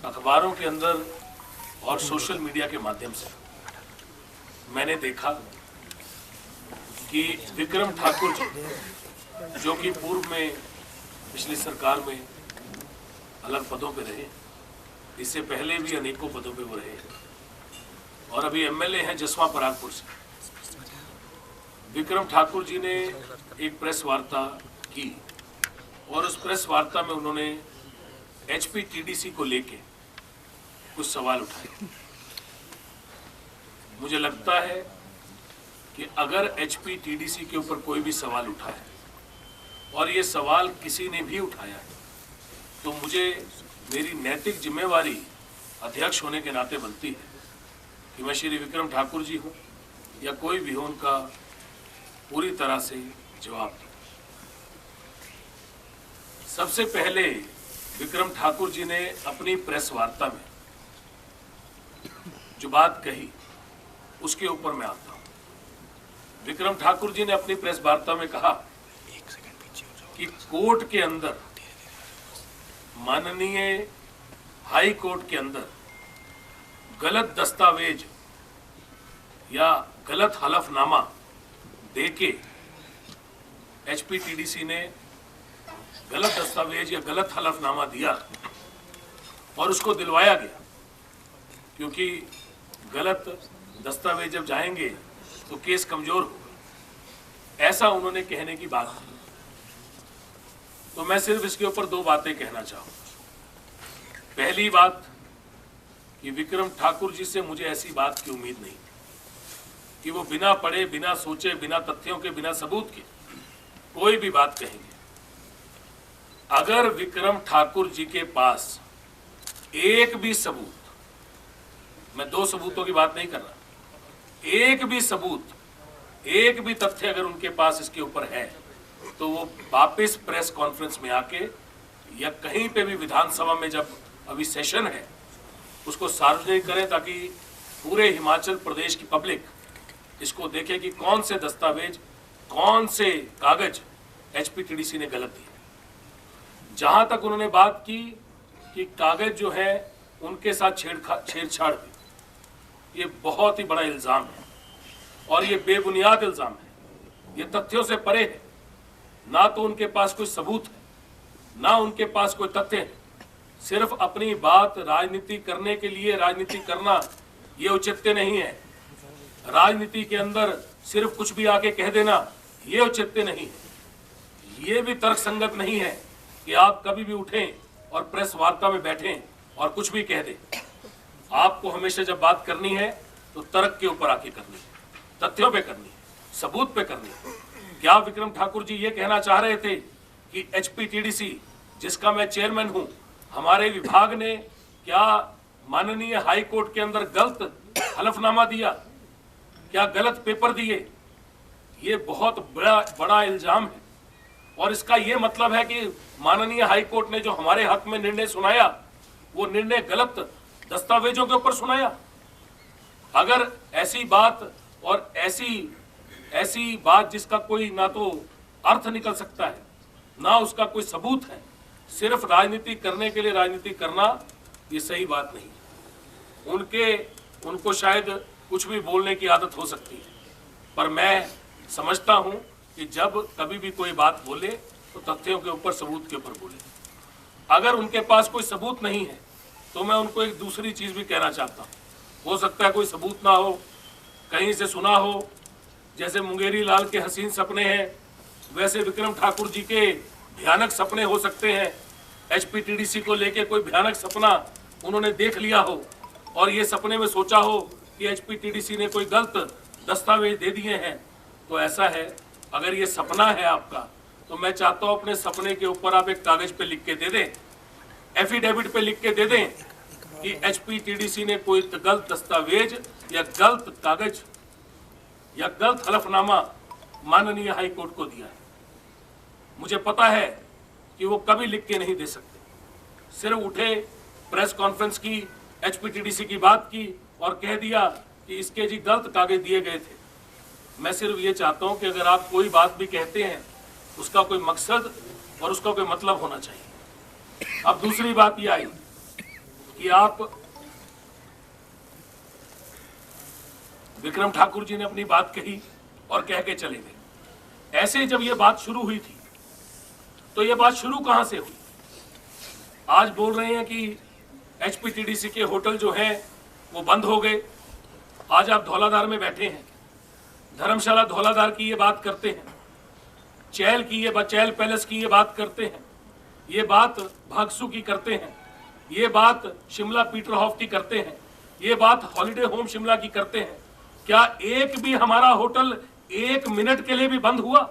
अखबारों के अंदर और सोशल मीडिया के माध्यम से मैंने देखा कि विक्रम ठाकुर जी, जो कि पूर्व में पिछली सरकार में अलग पदों पे रहे, इससे पहले भी अनेकों पदों पे वो रहे और अभी एमएलए हैं जसवां परागपुर से। विक्रम ठाकुर जी ने एक प्रेस वार्ता की और उस प्रेस वार्ता में उन्होंने एचपीटीडीसी को लेके कुछ सवाल उठाए। मुझे लगता है कि अगर एचपीटीडीसी के ऊपर कोई भी सवाल उठा है और ये सवाल किसी ने भी उठाया है, तो मुझे मेरी नैतिक जिम्मेवारी अध्यक्ष होने के नाते बनती है कि मैं श्री विक्रम ठाकुर जी हूँ या कोई भी हो, उनका पूरी तरह से जवाब दूं। सबसे पहले विक्रम ठाकुर जी ने अपनी प्रेस वार्ता में जो बात कही उसके ऊपर मैं आता हूं। विक्रम ठाकुर जी ने अपनी प्रेस वार्ता में कहा कि कोर्ट के अंदर, माननीय हाई कोर्ट के अंदर गलत दस्तावेज या गलत हलफनामा देके एचपीटीडीसी ने गलत दस्तावेज या गलत हलफनामा दिया और उसको दिलवाया गया, क्योंकि गलत दस्तावेज जब जाएंगे तो केस कमजोर होगा, ऐसा उन्होंने कहने की बात की। तो मैं सिर्फ इसके ऊपर दो बातें कहना चाहूंगा। पहली बात कि विक्रम ठाकुर जी से मुझे ऐसी बात की उम्मीद नहीं कि वो बिना पढ़े, बिना सोचे, बिना तथ्यों के, बिना सबूत के कोई भी बात कहेंगे। अगर विक्रम ठाकुर जी के पास एक भी सबूत, मैं दो सबूतों की बात नहीं कर रहा, एक भी सबूत, एक भी तथ्य अगर उनके पास इसके ऊपर है, तो वो वापस प्रेस कॉन्फ्रेंस में आके या कहीं पे भी विधानसभा में जब अभी सेशन है उसको सार्वजनिक करें, ताकि पूरे हिमाचल प्रदेश की पब्लिक इसको देखे कि कौन से दस्तावेज, कौन से कागज एचपीटीडीसी ने गलत दिए। जहां तक उन्होंने बात की कि कागज जो है उनके साथ छेड़छाड़ हुई, ये बहुत ही बड़ा इल्जाम है और ये बेबुनियाद इल्जाम है, ये तथ्यों से परे है। ना तो उनके पास कोई सबूत है, ना उनके पास कोई तथ्य है। सिर्फ अपनी बात राजनीति करने के लिए राजनीति करना ये औचित्य नहीं है। राजनीति के अंदर सिर्फ कुछ भी आके कह देना ये औचित्य नहीं है। ये भी तर्कसंगत नहीं है कि आप कभी भी उठें और प्रेस वार्ता में बैठें और कुछ भी कह दें। आपको हमेशा जब बात करनी है तो तर्क के ऊपर आके करनी है, तथ्यों पे करनी है, सबूत पे करनी है। क्या विक्रम ठाकुर जी ये कहना चाह रहे थे कि एचपीटीडीसी, जिसका मैं चेयरमैन हूं, हमारे विभाग ने क्या माननीय हाई कोर्ट के अंदर गलत हलफनामा दिया, क्या गलत पेपर दिए? ये बहुत बड़ा इल्जाम है और इसका ये मतलब है कि माननीय हाई कोर्ट ने जो हमारे हक में निर्णय सुनाया वो निर्णय गलत दस्तावेजों के ऊपर सुनाया। अगर ऐसी बात और ऐसी बात जिसका कोई ना तो अर्थ निकल सकता है, ना उसका कोई सबूत है, सिर्फ राजनीति करने के लिए राजनीति करना, ये सही बात नहीं है। उनको शायद कुछ भी बोलने की आदत हो सकती है, पर मैं समझता हूं कि जब कभी भी कोई बात बोले तो तथ्यों के ऊपर, सबूत के ऊपर बोले। अगर उनके पास कोई सबूत नहीं है तो मैं उनको एक दूसरी चीज भी कहना चाहता हूँ। हो सकता है कोई सबूत ना हो, कहीं से सुना हो, जैसे मुंगेरी लाल के हसीन सपने हैं, वैसे विक्रम ठाकुर जी के भयानक सपने हो सकते हैं। एचपीटीडीसी को लेके कोई भयानक सपना उन्होंने देख लिया हो और ये सपने में सोचा हो कि एचपीटीडीसी ने कोई गलत दस्तावेज दे दिए हैं। तो ऐसा है, अगर ये सपना है आपका, तो मैं चाहता हूं अपने सपने के ऊपर आप एक कागज पे लिख के दे दें, एफिडेविट पे लिख के दे दें कि एचपीटीडीसी ने कोई गलत दस्तावेज या गलत कागज या गलत हलफनामा माननीय हाई कोर्ट को दिया है। मुझे पता है कि वो कभी लिख के नहीं दे सकते। सिर्फ उठे, प्रेस कॉन्फ्रेंस की, एचपीटीडीसी की बात की और कह दिया कि इसके जी गलत कागज दिए गए थे। मैं सिर्फ ये चाहता हूं कि अगर आप कोई बात भी कहते हैं उसका कोई मकसद और उसका कोई मतलब होना चाहिए। अब दूसरी बात ये आई कि आप विक्रम ठाकुर जी ने अपनी बात कही और कह के चले गए। ऐसे जब ये बात शुरू हुई थी तो ये बात शुरू कहां से हुई? आज बोल रहे हैं कि एचपीटीडीसी के होटल जो हैं वो बंद हो गए। आज आप धौलाधार में बैठे हैं, धर्मशाला धौलाधार की ये बात करते हैं, चैल की ये चैल पैलेस की ये बात करते हैं, ये बात भागसू की करते हैं, ये बात शिमला पीटरहॉफ की करते हैं, ये बात हॉलिडे होम शिमला की करते हैं। क्या एक भी हमारा होटल 1 मिनट के लिए भी बंद हुआ?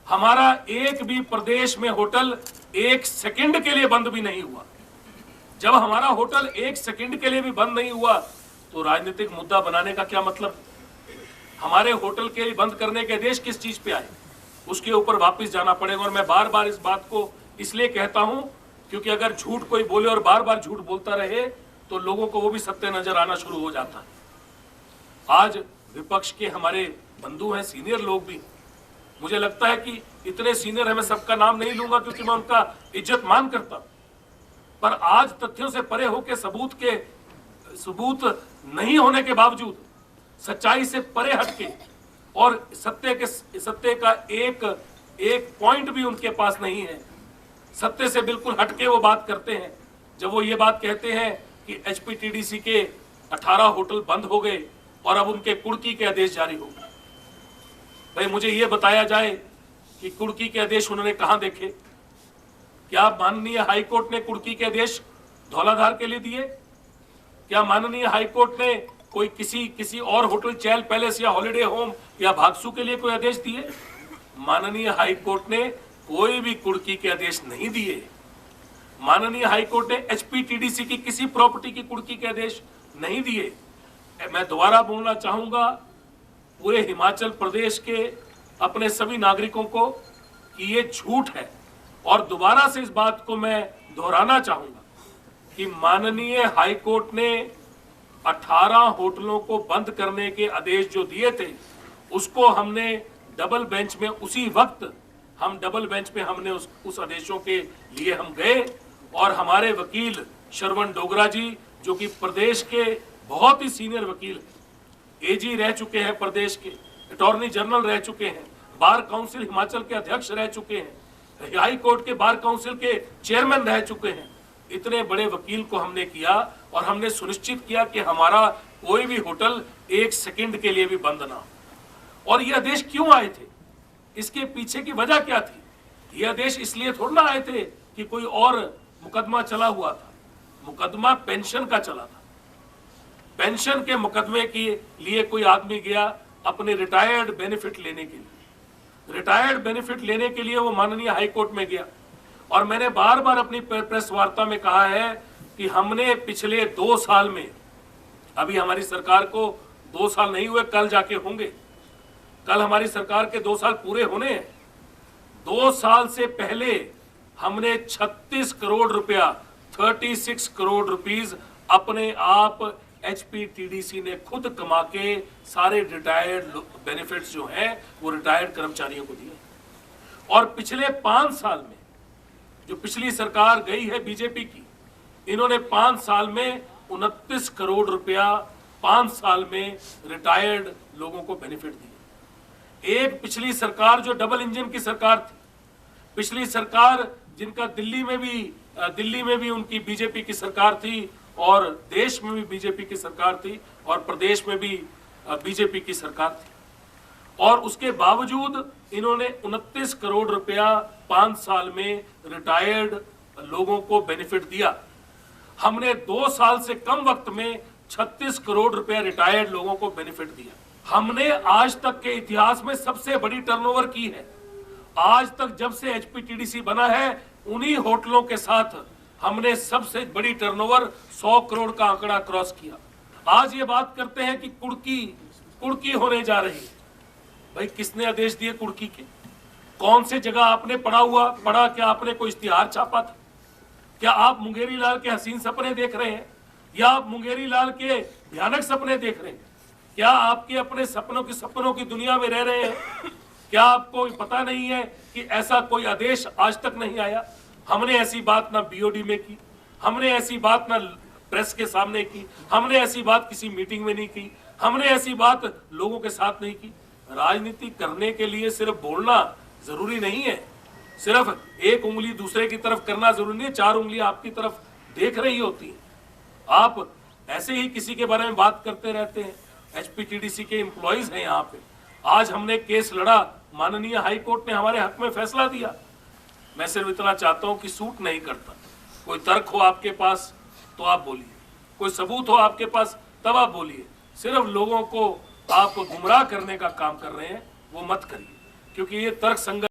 हमारा एक भी प्रदेश में होटल 1 सेकंड के लिए बंद भी नहीं हुआ। जब हमारा होटल 1 सेकंड के लिए भी बंद नहीं हुआ तो राजनीतिक मुद्दा बनाने का क्या मतलब? हमारे होटल के बंद करने के आदेश किस चीज पे आए, उसके ऊपर वापस जाना पड़ेगा। और मैं बार बार इस बात को इसलिए कहता हूं क्योंकि अगर झूठ कोई बोले और बार बार झूठ बोलता रहे तो लोगों को वो भी सत्य नजर आना शुरू हो जाता है। आज विपक्ष के हमारे बंधु हैं, सीनियर लोग भी, मुझे लगता है कि इतने सीनियर है, मैं सबका नाम नहीं लूंगा क्योंकि मैं उनका इज्जत मान करता हूं, पर आज तथ्यों से परे होकर सबूत नहीं होने के बावजूद, सच्चाई से परे हटके और सत्य का एक पॉइंट भी उनके पास नहीं है, सत्य से बिल्कुल हटके वो बात करते हैं। जब वो ये बात कहते हैं कि एचपीटीडीसी के 18 होटल बंद हो गए और अब उनके कुर्की के आदेश जारी हो गए, भाई मुझे ये बताया जाए कि कुर्की के आदेश उन्होंने कहां देखे? क्या माननीय हाईकोर्ट ने कुर्की के आदेश धौलाधार के लिए दिए? क्या माननीय हाईकोर्ट ने कोई किसी और होटल, चैल पैलेस या हॉलिडे होम या भागसू के लिए कोई आदेश दिए? माननीय हाईकोर्ट ने कोई भी कुर्की के आदेश नहीं दिए। माननीय हाईकोर्ट ने एचपीटीडीसी की किसी प्रॉपर्टी की कुर्की के आदेश नहीं दिए। मैं दोबारा बोलना चाहूंगा पूरे हिमाचल प्रदेश के अपने सभी नागरिकों को कि ये झूठ है, और दोबारा से इस बात को मैं दोहराना चाहूंगा कि माननीय हाईकोर्ट ने 18 होटलों को बंद करने के आदेश जो दिए थे उसको हमने डबल बेंच में उसी वक्त डबल बेंच में हमने उस आदेशों के लिए हम गए, और हमारे वकील श्रवण डोगरा जी जो कि प्रदेश के बहुत ही सीनियर वकील हैं, एजी रह चुके हैं, प्रदेश के अटॉर्नी जनरल रह चुके हैं, बार काउंसिल हिमाचल के अध्यक्ष रह चुके हैं, हाई कोर्ट के बार काउंसिल के चेयरमैन रह चुके हैं, इतने बड़े वकील को हमने किया और हमने सुनिश्चित किया कि हमारा कोई भी होटल 1 सेकंड के लिए भी बंद ना हो। और ये आदेश क्यों आए थे, इसके पीछे की वजह क्या थी? ये आदेश इसलिए थोड़ा ना आए थे कि कोई और मुकदमा चला हुआ था। मुकदमा पेंशन का चला था। पेंशन के मुकदमे के लिए कोई आदमी गया अपने रिटायर्ड बेनिफिट लेने के लिए। रिटायर्ड बेनिफिट लेने के लिए वो माननीय हाईकोर्ट में गया, और मैंने बार बार अपनी प्रेस वार्ता में कहा है कि हमने पिछले 2 साल में, अभी हमारी सरकार को 2 साल नहीं हुए, कल जाके होंगे, कल हमारी सरकार के 2 साल पूरे होने हैं। 2 साल से पहले हमने 36 करोड़ रुपया, 36 करोड़ रुपीस अपने आप एचपीटीडीसी ने खुद कमा के सारे रिटायर्ड बेनिफिट्स जो हैं वो रिटायर्ड कर्मचारियों को दिए। और पिछले 5 साल में जो पिछली सरकार गई है बीजेपी की, इन्होंने 5 साल में 29 करोड़ रुपया 5 साल में रिटायर्ड लोगों को बेनिफिट दिए। एक पिछली सरकार जो डबल इंजन की सरकार थी, पिछली सरकार जिनका दिल्ली में भी उनकी बीजेपी की सरकार थी, और देश में भी बीजेपी की सरकार थी, और प्रदेश में भी बीजेपी की सरकार थी, और उसके बावजूद इन्होंने 29 करोड़ रुपया 5 साल में रिटायर्ड लोगों को बेनिफिट दिया। हमने 2 साल से कम वक्त में 36 करोड़ रुपया रिटायर्ड लोगों को बेनिफिट दिया। हमने आज तक के इतिहास में सबसे बड़ी टर्नओवर की है। आज तक जब से एचपीटीडीसी बना है, उन्हीं होटलों के साथ हमने सबसे बड़ी टर्नओवर 100 करोड़ का आंकड़ा क्रॉस किया। आज ये बात करते हैं कि कुर्की होने जा रही है। भाई किसने आदेश दिए कुर्की के? कौन से जगह आपने पढ़ा? क्या आपने कोई इश्तिहार छापा था? क्या आप मुंगेरी लाल के हसीन सपने देख रहे हैं, या आप मुंगेरी लाल के भयानक सपने देख रहे हैं? क्या आपके अपने सपनों की दुनिया में रह रहे हैं? क्या आपको पता नहीं है कि ऐसा कोई आदेश आज तक नहीं आया? हमने ऐसी बात ना बीओडी में की, हमने ऐसी बात ना प्रेस के सामने की, हमने ऐसी बात किसी मीटिंग में नहीं की, हमने ऐसी बात लोगों के साथ नहीं की। राजनीति करने के लिए सिर्फ बोलना जरूरी नहीं है, सिर्फ एक उंगली दूसरे की तरफ करना जरूरी नहीं है, 4 उंगलियां आपकी तरफ देख रही होती है। आप ऐसे ही किसी के बारे में बात करते रहते हैं। एचपीटीडीसी के एम्प्लॉइज हैं यहाँ पे। आज हमने केस लड़ा, माननीय हाई कोर्ट ने हमारे हक में फैसला दिया। मैं सिर्फ इतना चाहता हूं कि सूट नहीं करता। कोई तर्क हो आपके पास तो आप बोलिए, कोई सबूत हो आपके पास तब आप बोलिए। सिर्फ लोगों को आप गुमराह करने का काम कर रहे हैं वो मत करिए, क्योंकि ये तर्क संगत